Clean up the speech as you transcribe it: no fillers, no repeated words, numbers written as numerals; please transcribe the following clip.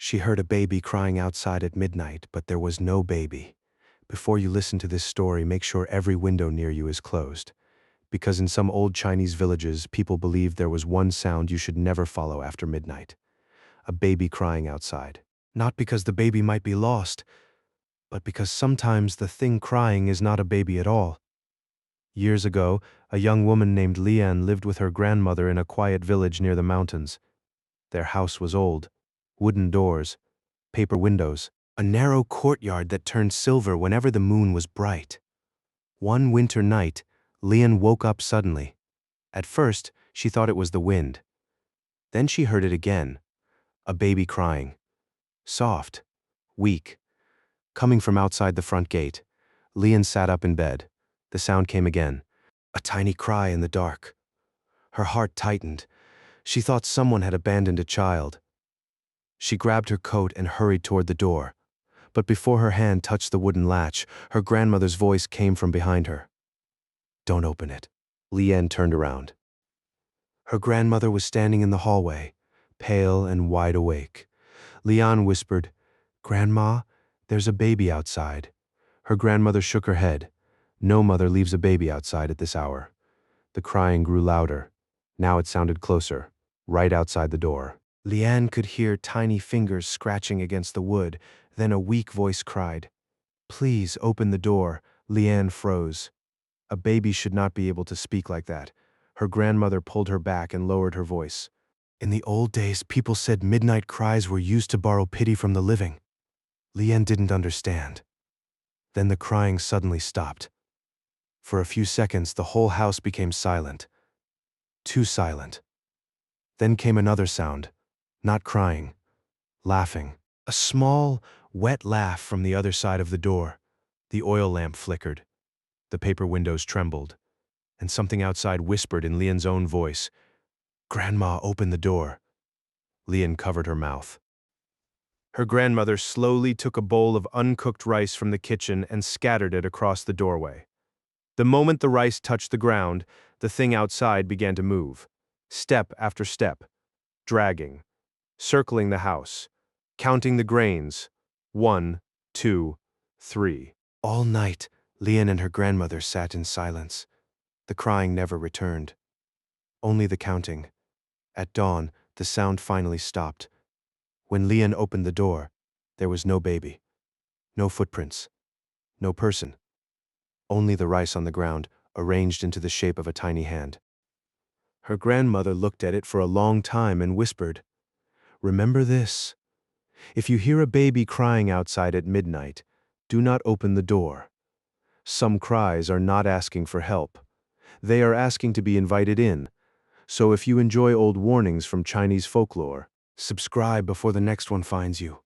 She heard a baby crying outside at midnight, but there was no baby. Before you listen to this story, make sure every window near you is closed. Because in some old Chinese villages, people believed there was one sound you should never follow after midnight. A baby crying outside. Not because the baby might be lost, but because sometimes the thing crying is not a baby at all. Years ago, a young woman named Lian lived with her grandmother in a quiet village near the mountains. Their house was old. Wooden doors, paper windows, a narrow courtyard that turned silver whenever the moon was bright. One winter night, Lian woke up suddenly. At first, she thought it was the wind. Then she heard it again, a baby crying. Soft, weak, coming from outside the front gate. Lian sat up in bed. The sound came again, a tiny cry in the dark. Her heart tightened. She thought someone had abandoned a child. She grabbed her coat and hurried toward the door. But before her hand touched the wooden latch, her grandmother's voice came from behind her. "Don't open it." Lian turned around. Her grandmother was standing in the hallway, pale and wide awake. Lian whispered, "Grandma, there's a baby outside." Her grandmother shook her head. No mother leaves a baby outside at this hour. The crying grew louder. Now it sounded closer, right outside the door. Lian could hear tiny fingers scratching against the wood. Then a weak voice cried, "Please open the door." Lian froze. A baby should not be able to speak like that. Her grandmother pulled her back and lowered her voice. "In the old days, people said midnight cries were used to borrow pity from the living." Lian didn't understand. Then the crying suddenly stopped. For a few seconds, the whole house became silent. Too silent. Then came another sound, not crying, laughing. A small, wet laugh from the other side of the door. The oil lamp flickered. The paper windows trembled. And something outside whispered in Lian's own voice, "Grandma, open the door." Lian covered her mouth. Her grandmother slowly took a bowl of uncooked rice from the kitchen and scattered it across the doorway. The moment the rice touched the ground, the thing outside began to move, step after step, dragging, circling the house, counting the grains. 1, 2, 3. All night, Lian and her grandmother sat in silence. The crying never returned. Only the counting. At dawn, the sound finally stopped. When Lian opened the door, there was no baby, no footprints, no person. Only the rice on the ground, arranged into the shape of a tiny hand. Her grandmother looked at it for a long time and whispered, "Remember this. If you hear a baby crying outside at midnight, do not open the door. Some cries are not asking for help. They are asking to be invited in. So if you enjoy old warnings from Chinese folklore, subscribe before the next one finds you."